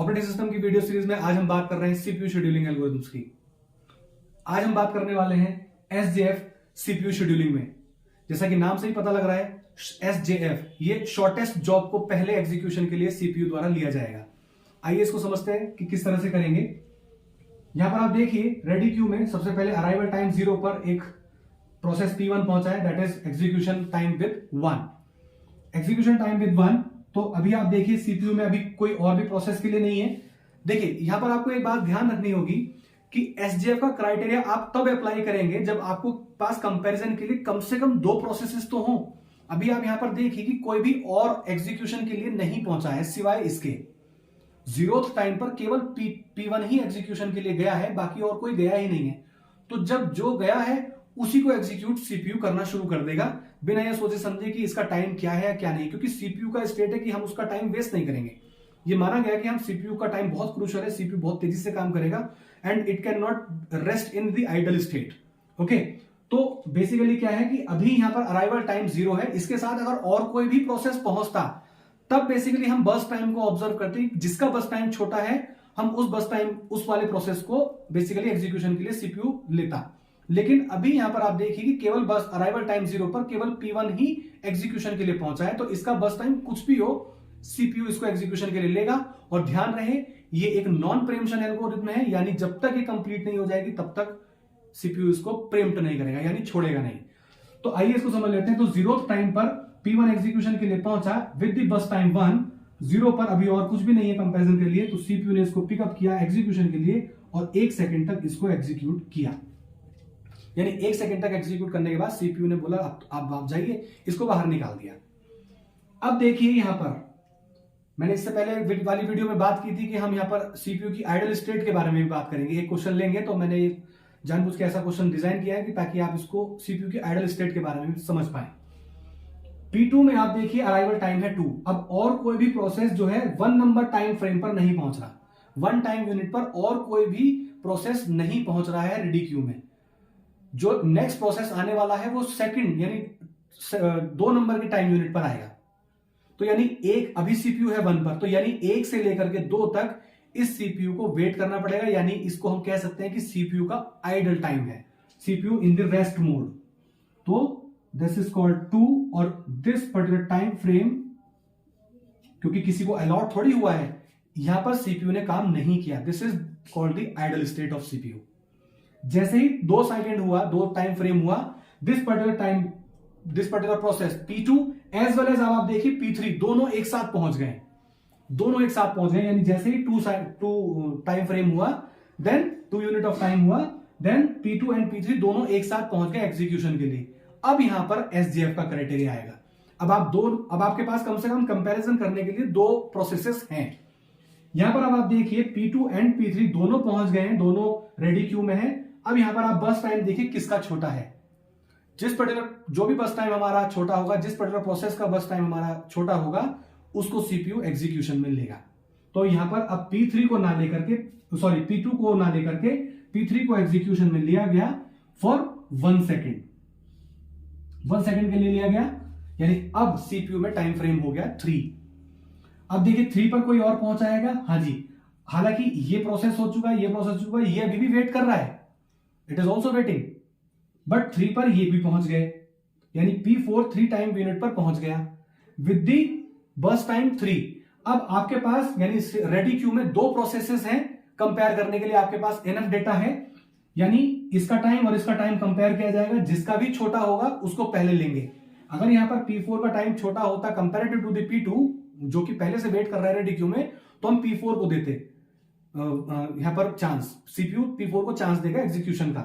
Operating system की video series में आज हम बात कर रहे हैं सीपीयू शेड्यूलिंग एल्गोरिथम्स की। आज हम बात करने वाले हैं एसजेएफ सीपीयू शेड्यूलिंग में। जैसा कि नाम से ही पता लग रहा है, एसजेएफ ये शॉर्टेस्ट जॉब को पहले एग्जीक्यूशन के लिए सीपीयू द्वारा लिया जाएगा। आइए इसको समझते हैं कि किस तरह से करेंगे। यहां पर आप देखिए, रेडी क्यू में सबसे पहले अराइवल टाइम 0 पर एक प्रोसेस P1 पहुंचा है, that is execution time with 1। Execution time with 1, तो अभी आप देखिए सीपीयू में अभी कोई और भी प्रोसेस के लिए नहीं है। देखिए यहां पर आपको एक बात ध्यान रखनी होगी कि एसजेएफ का क्राइटेरिया आप तब अप्लाई करेंगे जब आपको पास कंपैरिजन के लिए कम से कम 2 प्रोसेसेस तो हो। अभी आप यहां पर देखिए कि कोई भी और एग्जीक्यूशन के लिए नहीं पहुंचा है सिवाय इसके। 0th टाइम पर केवल P1 ही एग्जीक्यूशन के लिए गया है, बाकी और कोई गया ही नहीं है। तो जब जो गया है उसी को एग्जीक्यूट सीपीयू करना शुरू कर देगा, बिना ये सोचे समझे कि इसका टाइम क्या है क्या नहीं, क्योंकि सीपीयू का स्टेट है कि हम उसका टाइम वेस्ट नहीं करेंगे। ये माना गया कि हम सीपीयू का टाइम बहुत क्रूशियल है, सीपीयू बहुत तेजी से काम करेगा and it can not rest in the idle state. Okay, तो बेसिकली क्या है कि अभी यहां पर अराइवल टाइम 0 है, इसके साथ अगर और कोई भी प्रोसेस पहुंचता तब बेसिकली हम बर्स्ट टाइम को ऑब्जर्व करते, जिसका बर्स्ट टाइम छोटा है हम उस बर्स्ट टाइम उस वाले प्रोसेस को बेसिकली एग्जीक्यूशन के लिए सीपीयू लेता। लेकिन अभी यहां पर आप देखिए कि केवल बस अराइवल टाइम 0 पर केवल P1 ही एग्जीक्यूशन के लिए पहुंचा है, तो इसका बस टाइम कुछ भी हो सीपीयू इसको एग्जीक्यूशन के लिए लेगा। और ध्यान रहे ये एक नॉन प्रेम्पशन एल्गोरिथम है, यानी जब तक ये कंप्लीट नहीं हो जाएगी तब तक सीपीयू इसको प्रेम्प्ट नहीं करेगा, यानी छोड़ेगा नहीं। तो आइए इसको समझ लेते हैं। तो 0th टाइम पर P1 एग्जीक्यूशन के लिए पहुंचा विद द बस टाइम 1। 0 पर अभी और कुछ भी नहीं है कंपैरिजन के लिए, तो सीपीयू ने इसको पिकअप किया एग्जीक्यूशन के लिए और 1 सेकंड तक इसको एग्जीक्यूट किया। यानी 1 सेकंड तक एग्जीक्यूट करने के बाद सीपीयू ने बोला अब आप जाइए, इसको बाहर निकाल दिया। अब देखिए यहां पर मैंने इससे पहले वाली वीडियो में बात की थी कि हम यहां पर सीपीयू की आइडल स्टेट के बारे में भी बात करेंगे। एक क्वेश्चन लेंगे, तो मैंने जानबूझ के ऐसा क्वेश्चन डिजाइन किया है कि ताकि आप इसको सीपीयू की आइडल स्टेट के बारे में भी समझ पाए। P2 में आप देखिए अराइवल टाइम है 2। अब और कोई भी प्रोसेस जो है 1 नंबर टाइम फ्रेम पर नहीं पहुंच रहा, 1 टाइम यूनिट पर और कोई भी प्रोसेस नहीं पहुंच रहा है रेडी क्यू में। जो नेक्स्ट प्रोसेस आने वाला है वो सेकंड यानी 2 नंबर के टाइम यूनिट पर आएगा। तो यानी एक अभी सीपीयू है 1 पर, तो यानी 1 से लेकर के 2 तक इस सीपीयू को वेट करना पड़ेगा। यानी इसको हम कह सकते हैं कि सीपीयू का आइडल टाइम है, CPU in the rest mode. तो दिस इज कॉल्ड 2 और दिस पर्टिकुलर टाइम फ्रेम, क्योंकि किसी को अलॉट थोड़ी हुआ है, यहां पर सीपीयू ने काम नहीं किया। This is called the idle state of CPU. जैसे ही 2 सेकंड हुआ, 2 टाइम फ्रेम हुआ, this particular process P2 as well as आप देखिए P3 दोनों एक साथ पहुंच गए। यानी जैसे ही 2 टाइम फ्रेम हुआ, देन 2 यूनिट ऑफ टाइम हुआ, देन P2 एंड P3 दोनों एक साथ पहुंच गए एग्जीक्यूशन के लिए। अब यहां पर एसजेएफ का क्राइटेरिया आएगा। अब आपके पास कम से कम कंपैरिजन करने के लिए 2 प्रोसेसेस हैं। यहां पर अब आप देखिए P2 एंड P3 दोनों पहुंच गए हैं, दोनों रेडी क्यू में हैं। अब यहां पर आप बस टाइम देखिए किसका छोटा है। जो भी बस टाइम हमारा छोटा होगा, जिस पर्टिकुलर प्रोसेस का बस टाइम हमारा छोटा होगा, उसको सीपीयू एग्जीक्यूशन में लेगा। तो यहां पर अब P2 को ना लेकर के P3 को एग्जीक्यूशन में लिया गया फॉर 1 सेकेंड। 1 सेकेंड के लिए लिया गया, यानी अब सीपीयू में टाइम फ्रेम हो गया 3। अब देखिए 3 पर कोई और पहुंचाएगा। हाँ जी, हालांकि ये प्रोसेस हो चुका है, ये अभी भी वेट कर रहा है, it is also waiting, but 3 पर ये भी पहुंच गए, यानी P4 3 टाइम यूनिट पर पहुंच गया विद दी बस टाइम 3। अब आपके पास यानी रेडी क्यू में 2 प्रोसेसेस हैं, कंपेयर करने के लिए आपके पास एनफ डेटा है, यानी इसका टाइम और इसका टाइम कंपेयर किया जाएगा। जिसका भी छोटा होगा उसको पहले लेंगे। अगर यहां पर P4 का टाइम छोटा होता कंपेरेटिव टू द P2 जो कि पहले से वेट कर रहा है रेडी क्यू में, तो हम P4 को देते यहां पर चांस, सीपीयू P4 को चांस देगा एग्जीक्यूशन का।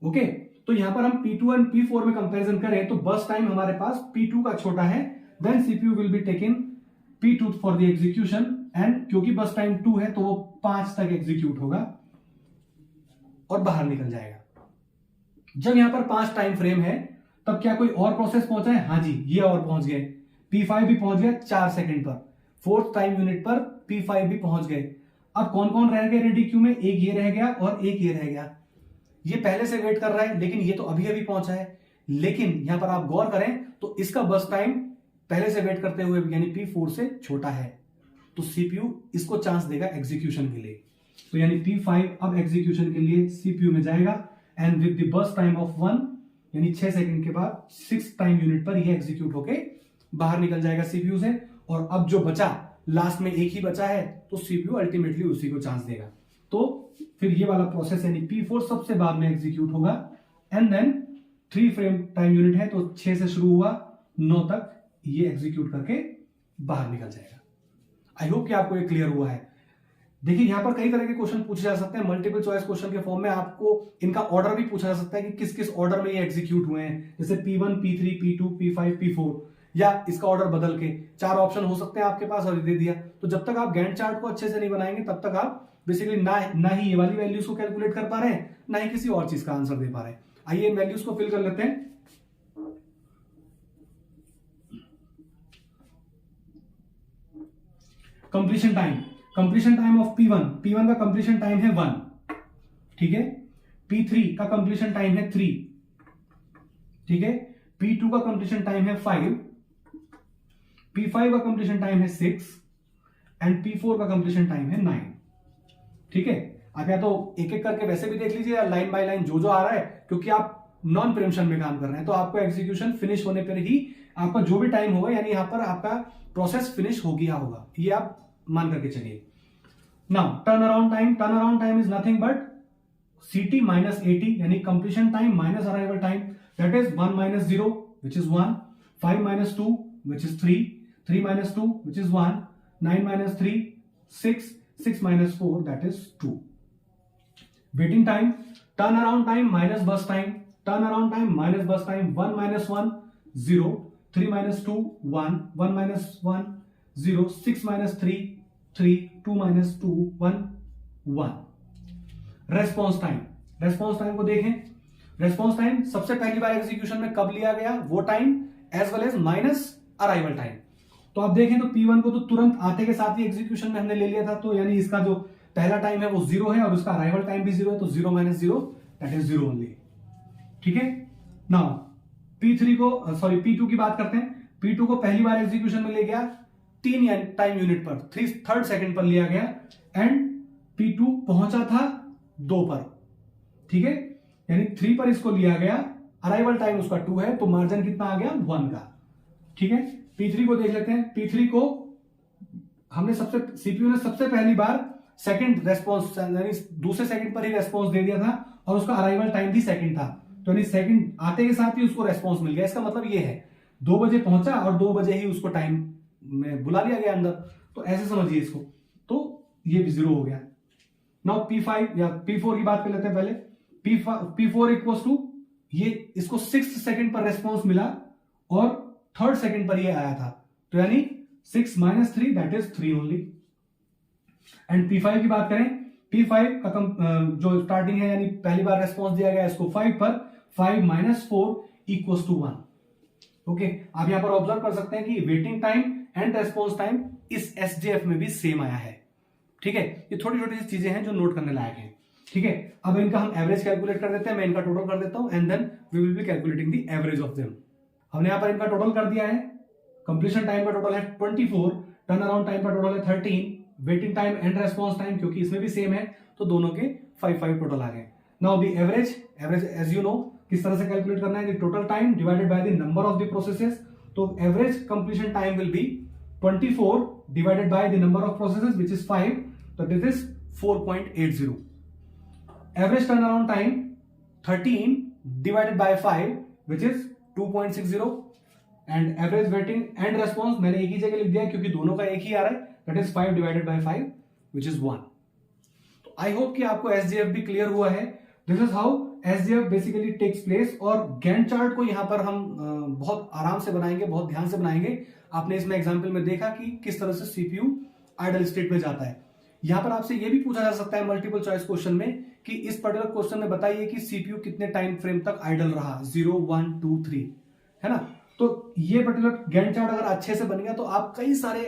ओके, तो यहां पर हम P2 एंड P4 में कंपैरिजन करें तो बस टाइम हमारे पास P2 का छोटा है, then CPU will be taking P2 for the execution and क्योंकि बस टाइम 2 है तो वो 5 तक एग्जीक्यूट होगा और बाहर निकल जाएगा। जब यहां पर 5 टाइम फ्रेम है, तब क्या कोई और प्रोसेस पहुंचा है? हाँ जी, ये और पहुंच गए। P5 भी पहुंच गया 4 सेकंड पर। 4th टाइम यूनिट पर P5 भी पहुंच गए। अब कौन कौन रह गए रेडी क्यू में? एक ये रह गया और एक ये रह गया। ये पहले से वेट कर रहा है, लेकिन ये तो अभी अभी पहुंचा है। लेकिन यहां पर आप गौर करें तो इसका बस टाइम पहले से वेट करते हुए यानी P4 से छोटा है। तो सीपीयू इसको चांस देगा एग्जीक्यूशन के लिए। तो यानी P5 अब एग्जीक्यूशन के लिए सीपीयू में जाएगा and with the burst time of 1 यानी 6 सेकंड के बाद 6 टाइम यूनिट पर यह एग्जीक्यूट होके बाहर निकल जाएगा सीपीयू से। और अब जो बचा लास्ट में एक ही बचा है तो सीपीयू अल्टीमेटली उसी को चांस देगा। तो फिर ये वाला प्रोसेस यानी P4 सबसे बाद में एग्जीक्यूट होगा and then 3 frame time unit है तो 6 से शुरू हुआ 9 तक ये एग्जीक्यूट करके बाहर निकल जाएगा। आई होप कि आपको ये क्लियर हुआ है। देखिए यहां पर कई तरह के क्वेश्चन पूछे जा सकते हैं, मल्टीपल चॉइस क्वेश्चन के फॉर्म में आपको इनका ऑर्डर भी पूछा जा सकता है कि किस किस ऑर्डर में ये एग्जीक्यूट हुए हैं, जैसे P1, P3, P2, P5, P4, या इसका ऑर्डर बदल के 4 ऑप्शन हो सकते हैं आपके पास और दे दिया। तो जब तक आप गैंट चार्ट को अच्छे से नहीं बनाएंगे तब तक आप बेसिकली ना ही ये वाली वैल्यूज को कैलकुलेट कर पा रहे हैं, ना ही किसी और चीज का आंसर दे पा रहे हैं। आइए इन वैल्यूज को फिल कर लेते हैं। कंप्लीशन टाइम ऑफ P1 का कंप्लीशन टाइम है 1, ठीक है। P3 का कंप्लीशन टाइम है 3, ठीक है। P2 का कंप्लीशन टाइम है 5, P5 का कंप्लीशन टाइम है 6 एंड P4 का कंप्लीशन टाइम है 9, ठीक है। आप या तो एक एक करके वैसे भी देख लीजिए या लाइन बाय लाइन जो आ रहा है, क्योंकि आप नॉन प्रीएम्पशन में काम कर रहे हैं तो आपको एग्जीक्यूशन फिनिश होने पर ही आपका जो भी टाइम होगा यानी यहां पर आपका प्रोसेस फिनिश हो गया होगा, ये आप मान करके चलिए। Now turn around time is nothing but CT minus AT यानी completion time minus arrival time, that is 1 minus 0 which is 1, 5 minus 2 which is 3, 3 minus 2 which is 1, 9 minus 3 6, 6 minus 4 that is 2. Waiting time, turn around time minus bus time, turn around time minus bus time, 1 minus 1 0, 3 minus 2 1, 1 minus 1 0, 6 minus 3 3, 2 minus 2 1 1. Response time को देखें। Response time सबसे पहली बार execution में कब लिया गया वो time as well as minus arrival time. तो आप देखें तो P1 को तो तुरंत आते के साथ ही एग्जीक्यूशन में हमने ले लिया था, तो यानी इसका जो पहला टाइम है वो 0 है और उसका अराइवल टाइम भी 0 है, तो 0 minus 0 दैट इज 0 ओनली, ठीक है। नाउ P2 की बात करते हैं। P2 को पहली बार एग्जीक्यूशन में ले गया 3 टाइम यूनिट पर, 3rd सेकंड पर लिया गया एंड P2 पहुंचा था 2 पर, ठीक है। यानी 3 पर इसको लिया गया, अराइवल टाइम उसका 2 है तो मार्जिन कितना आ गया 1 का, ठीक है। P3 को देख लेते हैं। P3 को हमने सीपीयू ने सबसे पहली बार सेकंड रेस्पॉन्स यानी दूसरे सेकंड पर ही रेस्पॉन्स दे दिया था और उसका अराइवल टाइम भी सेकंड था, तो यानी सेकंड आते के साथ ही उसको रेस्पॉन्स मिल गया। इसका मतलब ये है 2 बजे पहुंचा और 2 बजे ही उसको टाइम में बुला लिया गया अंदर, तो ऐसे समझिए इसको, तो ये भी 0 हो गया। नाउ P5 या P4 की बात कर लेते हैं पहले। P4 इक्वल्स टू ये इसको 6th सेकंड पर रेस्पॉन्स मिला और 3rd सेकंड पर ये आया था, तो यानी 6 minus 3 that is 3 only. And P5 की बात करें, P5 का जो स्टार्टिंग है यानी पहली बार रेस्पॉन्स दिया गया इसको 5 पर, 5 minus 4 इक्वल्स टू 1, ओके। आप यहां पर ऑब्जर्व कर सकते हैं कि waiting time and response time इस SJF में भी सेम आया है, ठीक है। ये छोटी छोटी सी चीजें हैं जो नोट करने लायक है, ठीक है। अब इनका हम एवरेज कैलकुलेट कर देते हैं, मैं इनका टोटल कर देता हूं and then we will be calculating the average of them. हमने यहां पर इनका टोटल कर दिया है। कंप्लीशन टाइम का टोटल है 24, टर्न अराउंड टाइम का टोटल है 13, waiting time and response time क्योंकि इसमें भी सेम है तो दोनों के 5 टोटल आ गए। Now the average as you know किस तरह से कैलकुलेट करना है, total time divided by the number of the processes. तो average completion time will be 24 divided by the number of processes which is 5, so this is 4.80. Average turnaround time 13 divided by 5 which is 2.60 and average waiting and response मैंने एक ही जगह लिख दिया क्योंकि दोनों का एक ही आ रहा है, that is 5 divided by 5 which is 1. तो I hope कि आपको SJF भी क्लियर हुआ है। This is how SJF basically takes place और Gantt चार्ट को यहां पर हम बहुत आराम से बनाएंगे, बहुत ध्यान से बनाएंगे। आपने इसमें एग्जाम्पल में देखा कि किस तरह से सीपीयू आइडल स्टेट में जाता है। यहां पर आपसे यह भी पूछा जा सकता है मल्टीपल चॉइस क्वेश्चन में कि इस पर्टिकुलर क्वेश्चन में बताइए कि सीपीयू कितने टाइम फ्रेम तक आइडल रहा, 0, 1, 2, 3, है ना। तो ये पर्टिकुलर गैंट चार्ट अगर अच्छे से बन गया तो आप कई सारे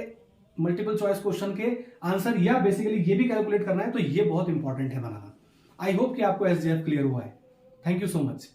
मल्टीपल चॉइस क्वेश्चन के आंसर या बेसिकली ये भी कैलकुलेट करना है तो ये बहुत इंपॉर्टेंट है बनाना। आई होप कि आपको SJF क्लियर हुआ है। Thank you so much.